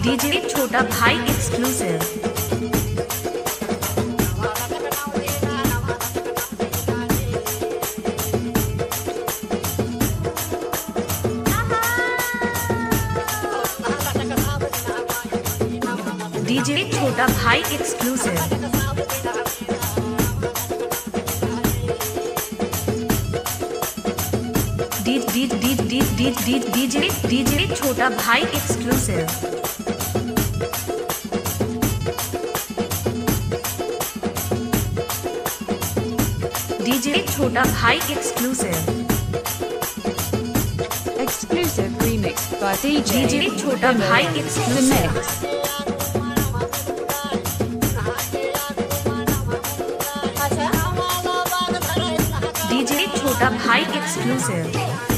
DJ छोटा भाई exclusive. DJ छोटा भाई एक्सक्लूसिव। डीजे छोटा भाई एक्सक्लूसिव। डीजे छोटा भाई exclusive. Exclusive remix by DJ छोटा भाई एक्सक्लूसिव। डीजे छोटा भाई एक्सक्लूसिव।